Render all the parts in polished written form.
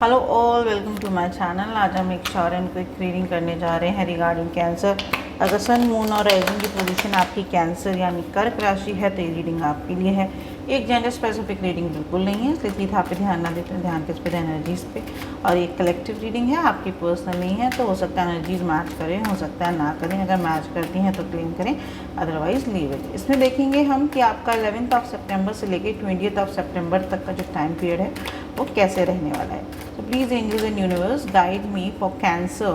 Hello all, welcome to my channel. आज हम एक शॉर्ट एंड क्विक रीडिंग करने जा रहे हैं रिगार्डिंग कैंसर। अगर सन, मून और राइजिंग की पोजीशन आपकी कैंसर यानी कर्क राशि है तो ये रीडिंग आपके लिए है। एक जेंडर स्पेसिफिक रीडिंग बिल्कुल नहीं है, इसलिए सीधा आप पे ध्यान ना देते हैं, ध्यान किस पे, एनर्जीज पे। और ये कलेक्टिव रीडिंग है, आपकी पर्सनल नहीं है, तो हो सकता है एनर्जीज मैच करें, हो सकता है ना करें। अगर मैच करती हैं तो क्लेम करें, अदरवाइज लीव इट। इसमें देखेंगे हम कि आपका 11 सितंबर से लेकर 20 सितंबर तक का जो टाइम पीरियड है वो कैसे रहने वाला है। So please angels and universe guide me for Cancer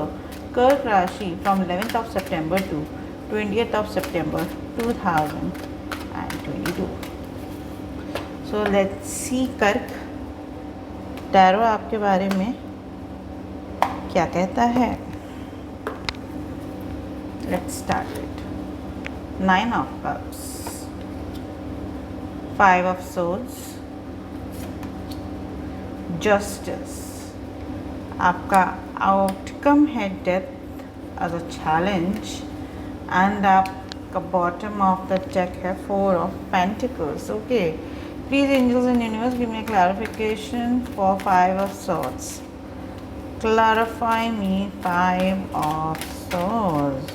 Kark Rashi from 11th September to 20th September 2022. So let's see कर्क टैरो आपके बारे में क्या कहता है। Let's start it. 9 of Cups, 5 of Swords, Justice. आपका आउटकम है death as a challenge, and आपका बॉटम ऑफ द डेक है 4 of pentacles. Okay, please angels and universe give me clarification for 5 of swords. Clarify me 5 of swords.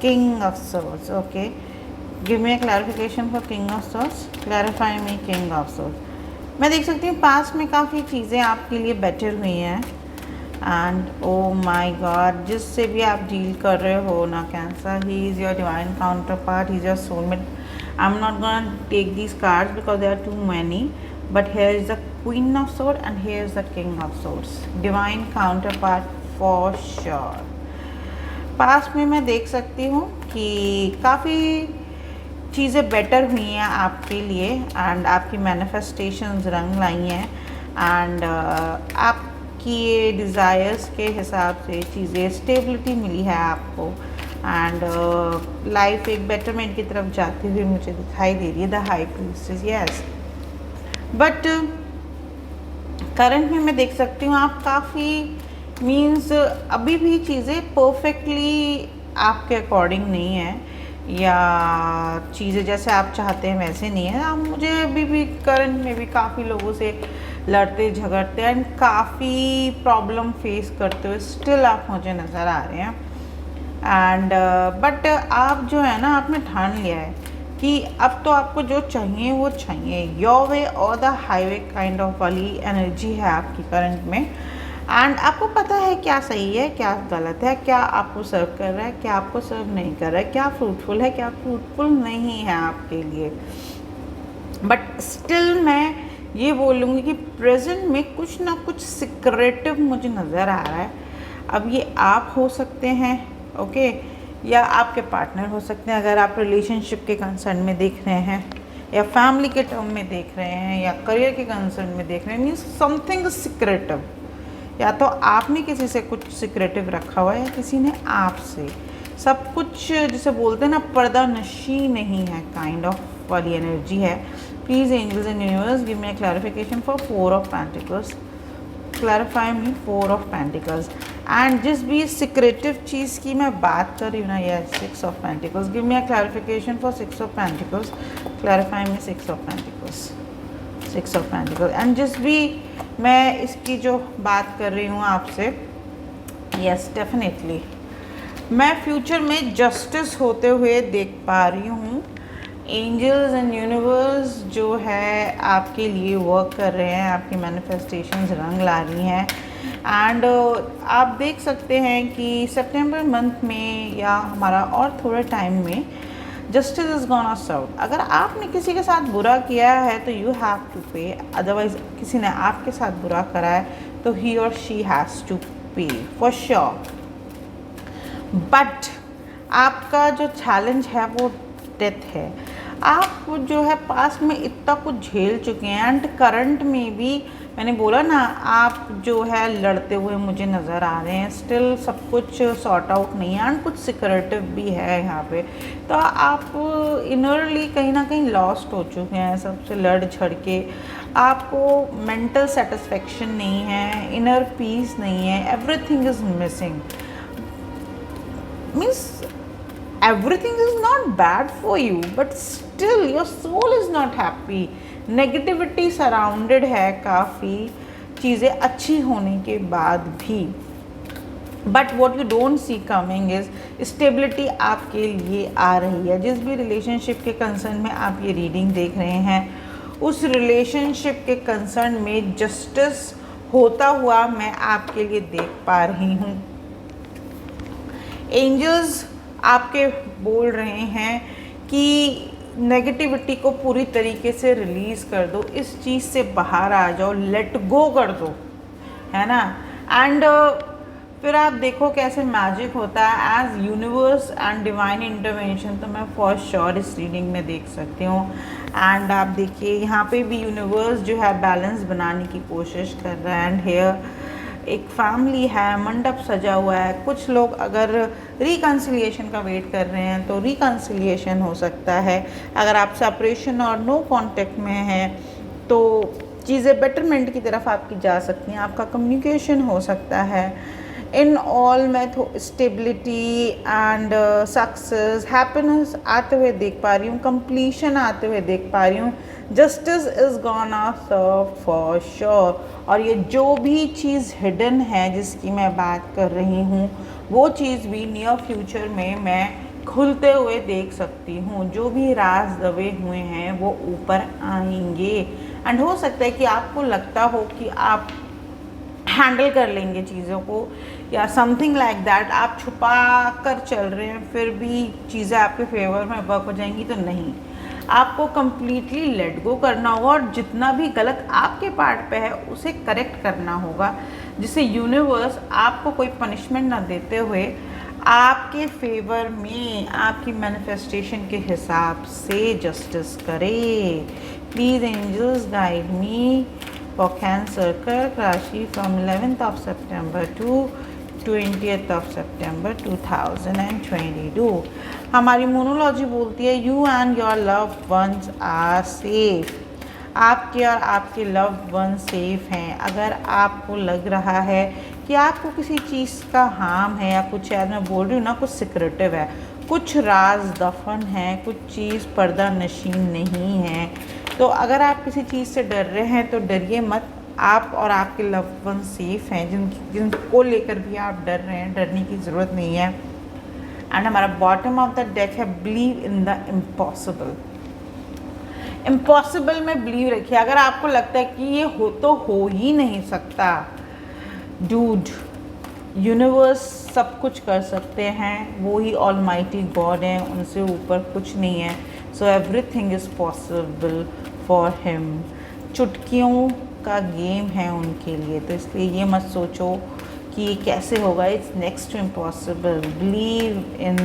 King of swords, okay, give me clarification for king of swords. Clarify me king of swords. मैं देख सकती हूँ past में काफ़ी चीज़ें आपके लिए better हुई हैं, एंड ओ माय गॉड, जिससे भी आप डील कर रहे हो ना Cancer, he is your divine counterpart, he is your soulmate. I am not gonna take these cards because they are too many, but here is the queen of sword and here is the king of swords. Divine counterpart for sure. Past में मैं देख सकती हूँ कि काफ़ी चीज़ें better हुई हैं आपके लिए, एंड आपकी मैनिफेस्टेशंस रंग लाई हैं, एंड आपकी ये डिज़ायर्स के हिसाब से चीज़ें, स्टेबिलिटी मिली है आपको, एंड लाइफ एक बेटरमेंट की तरफ जाती हुई मुझे दिखाई दे रही है। The high priestess, yes, but current में मैं देख सकती हूँ आप काफ़ी मीन्स अभी भी चीज़ें परफेक्टली आपके अकॉर्डिंग नहीं है, या चीज़ें जैसे आप चाहते हैं वैसे नहीं है। आप मुझे अभी भी करंट में भी काफ़ी लोगों से लड़ते झगड़ते एंड काफ़ी प्रॉब्लम फेस करते हुए स्टिल आप मुझे नज़र आ रहे हैं, एंड बट आप जो है ना, आपने ठान लिया है कि अब तो आपको जो चाहिए वो चाहिए। योर वे और द हाईवे काइंड ऑफ वाली एनर्जी है आपकी करंट में, एंड आपको पता है क्या सही है क्या गलत है, क्या आपको सर्व कर रहा है, क्या आपको सर्व नहीं कर रहा है, क्या फ्रूटफुल है, क्या फ्रूटफुल नहीं है आपके लिए। बट स्टिल मैं ये बोलूँगी कि प्रेजेंट में कुछ ना कुछ सिक्रेटिव मुझे नज़र आ रहा है। अब ये आप हो सकते हैं, ओके, या आपके पार्टनर हो सकते हैं, अगर आप रिलेशनशिप के कंसर्न में देख रहे हैं, या फैमिली के टर्म में देख रहे हैं, या करियर के कंसर्न में देख रहे हैं। मीन्स समथिंग सिक्रेटिव, या तो आपने किसी से कुछ सिक्रेटिव रखा हुआ है, या किसी ने आपसे। सब कुछ जिसे बोलते हैं ना, पर्दा नशी नहीं है काइंड ऑफ वाली एनर्जी है। Please angels and universe give me clarification for 4 of pentacles. Clarify me 4 of pentacles. And जिस भी सिक्रेटिव चीज़ की मैं बात कर रही हूँ ना, ये 6 of pentacles. Give me clarification for 6 of pentacles. Clarify me 6 of pentacles. 6 of pentacles. And जिस भी मैं इसकी जो बात कर रही हूँ आपसे, यस डेफिनेटली मैं फ्यूचर में जस्टिस होते हुए देख पा रही हूँ। एंजल्स एंड यूनिवर्स जो है आपके लिए वर्क कर रहे हैं, आपकी मैनिफेस्टेशंस रंग ला रही हैं, एंड आप देख सकते हैं कि सितंबर मंथ में या हमारा और थोड़े टाइम में जस्टिस इज़ गोना सर्व। अगर आपने किसी के साथ बुरा किया है तो यू हैव टू पे, अदरवाइज किसी ने आपके साथ बुरा करा है तो ही और शी हैज़ टू पे फॉर श्योर। बट आपका जो चैलेंज है वो डेथ है। आप जो है पास्ट में इतना कुछ झेल चुके हैं, एंड करंट में भी मैंने बोला ना, आप जो है लड़ते हुए मुझे नज़र आ रहे हैं। स्टिल सब कुछ सॉर्ट आउट नहीं है, एंड कुछ सिक्रेटिव भी है यहाँ पे। तो आप इनरली कहीं ना कहीं लॉस्ट हो चुके हैं, सबसे लड़ झड़ के। आपको मेंटल सेटिस्फेक्शन नहीं है, इनर पीस नहीं है, everything is missing. Means everything is not bad for you, but still your soul is not happy. Negativity surrounded है काफ़ी चीज़ें अच्छी होने के बाद भी। But what you don't see coming is stability आपके लिए आ रही है। जिस भी रिलेशनशिप के कंसर्न में आप ये रीडिंग देख रहे हैं, उस रिलेशनशिप के कंसर्न में जस्टिस होता हुआ मैं आपके लिए देख पा रही हूँ। एंजल्स आपके बोल रहे हैं कि नेगेटिविटी को पूरी तरीके से रिलीज़ कर दो, इस चीज़ से बाहर आ जाओ, लेट गो कर दो, है ना। एंड फिर आप देखो कैसे मैजिक होता है as universe and divine intervention, तो मैं फॉर श्योर इस रीडिंग में देख सकती हूँ। एंड आप देखिए यहाँ पे भी यूनिवर्स जो है बैलेंस बनाने की कोशिश कर रहा है। एंड हेयर एक फैमिली है, मंडप सजा हुआ है। कुछ लोग अगर रिकन्सिलिएशन का वेट कर रहे हैं तो रिकन्सिलिएशन हो सकता है। अगर आप सेपरेशन और नो कांटेक्ट में हैं तो चीज़ें बेटरमेंट की तरफ आपकी जा सकती हैं, आपका कम्युनिकेशन हो सकता है। इन ऑल मैं स्टेबिलिटी एंड सक्सेस, हैप्पीनेस आते हुए देख पा रही हूँ, कंप्लीशन आते हुए देख पा रही हूँ। Justice is gonna serve for sure. और ये जो भी चीज़ हिडन है जिसकी मैं बात कर रही हूँ, वो चीज़ भी नियर फ्यूचर में मैं खुलते हुए देख सकती हूँ। जो भी राज दबे हुए हैं वो ऊपर आएंगे। एंड हो सकता है कि आपको लगता हो कि आप हैंडल कर लेंगे चीज़ों को या समथिंग लाइक दैट, आप छुपा कर चल रहे हैं फिर भी चीज़ें आपके फेवर में वर्क हो जाएंगी, तो नहीं, आपको कम्प्लीटली लेट गो करना होगा और जितना भी गलत आपके पार्ट पे है उसे करेक्ट करना होगा, जिससे यूनिवर्स आपको कोई पनिशमेंट ना देते हुए आपके फेवर में आपकी मैनिफेस्टेशन के हिसाब से जस्टिस करे। Please angels guide me for Cancer कर्क राशि from 11th of September to 20th of September 2022। हमारी मोनोलॉजी बोलती है you and your love ones are safe. आपके और आपके लव वन सेफ हैं। अगर आपको लग रहा है कि आपको किसी चीज़ का हार्म है या कुछ, शायद मैं बोल रही हूँ ना, कुछ सिक्रेटिव है, कुछ राज दफन है, कुछ चीज़ पर्दा नशीन नहीं है, तो अगर आप किसी चीज़ से डर रहे हैं तो डरिए मत। आप और आपके लव वन सेफ हैं। जिनको लेकर भी आप डर रहे हैं, डरने की ज़रूरत नहीं है। एंड हमारा बॉटम ऑफ द डेक है believe in the impossible. Impossible में बिलीव रखिए। अगर आपको लगता है कि ये हो ही नहीं सकता, डूड, यूनिवर्स सब कुछ कर सकते हैं, वो ही ऑलमाइटी गॉड हैं, उनसे ऊपर कुछ नहीं है। So everything is possible for him. चुटकियों का गेम है उनके लिए, तो इसलिए ये मत सोचो कि ये कैसे होगा। It's next to impossible. Believe in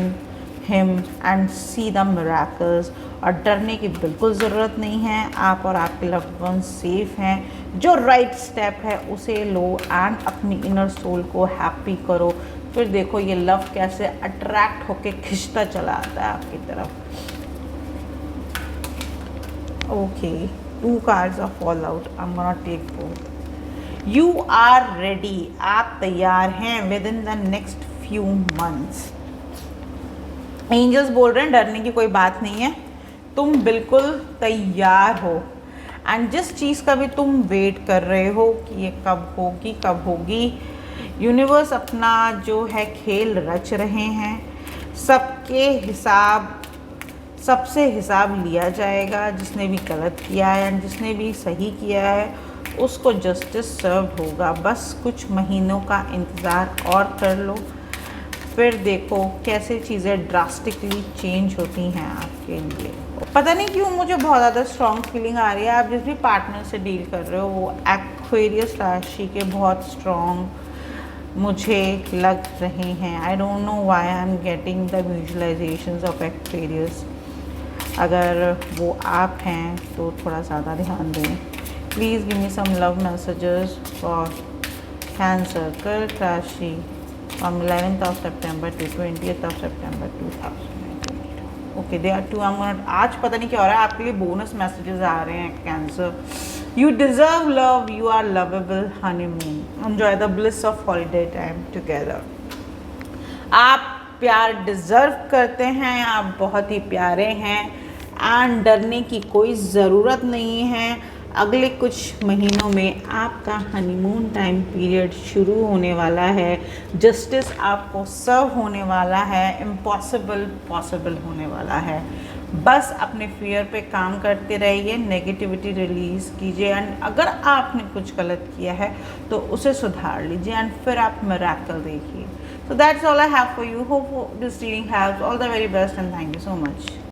him and see the miracles. और डरने की बिल्कुल ज़रूरत नहीं है। आप और आपके लव्ड वंस सेफ हैं। जो राइट स्टेप है उसे लो एंड अपनी इनर सोल को हैप्पी करो। फिर देखो ये लव कैसे अट्रैक्ट होके खिंचता चला आता है आपकी तरफ। Okay, 2 cards of fallout. I'm gonna take both. You are ready. आप तैयार हैं within the next few months. Angels बोल रहे हैं डरने की कोई बात नहीं है, तुम बिल्कुल तैयार हो। एंड जिस चीज़ का भी तुम वेट कर रहे हो कि ये कब होगी, यूनिवर्स अपना जो है खेल रच रहे हैं। सबसे हिसाब लिया जाएगा। जिसने भी गलत किया है एंड जिसने भी सही किया है उसको जस्टिस सर्व होगा। बस कुछ महीनों का इंतज़ार और कर लो, फिर देखो कैसे चीज़ें ड्रास्टिकली चेंज होती हैं आपके लिए। पता नहीं क्यों मुझे बहुत ज़्यादा स्ट्रॉन्ग फीलिंग आ रही है। आप जिस भी पार्टनर से डील कर रहे हो वो एक्वेरियस राशि के बहुत स्ट्रॉन्ग मुझे लग रहे हैं। I don't know why I am getting the visualizations of Aquarius. अगर वो आप हैं तो थोड़ा ज़्यादा ध्यान दें। Please give me some love messages for Cancer कर्क राशि from 11th of September to 20th of September 2022. Okay, they are 2। आज पता नहीं क्या हो रहा है, आपके लिए बोनस मैसेजेस आ रहे हैं। Cancer, you deserve love, you are lovable, honeymoon, enjoy the bliss of holiday time together. आप प्यार डिजर्व करते हैं, आप बहुत ही प्यारे हैं एंड डरने की कोई ज़रूरत नहीं है। अगले कुछ महीनों में आपका हनीमून टाइम पीरियड शुरू होने वाला है। जस्टिस आपको सर्व होने वाला है। इम्पॉसिबल पॉसिबल होने वाला है। बस अपने फियर पे काम करते रहिए, नेगेटिविटी रिलीज़ कीजिए एंड अगर आपने कुछ गलत किया है तो उसे सुधार लीजिए एंड फिर आप मिरेकल देखिए। So that's all I have for you. Hope this reading helps. All the very best and thank you so much.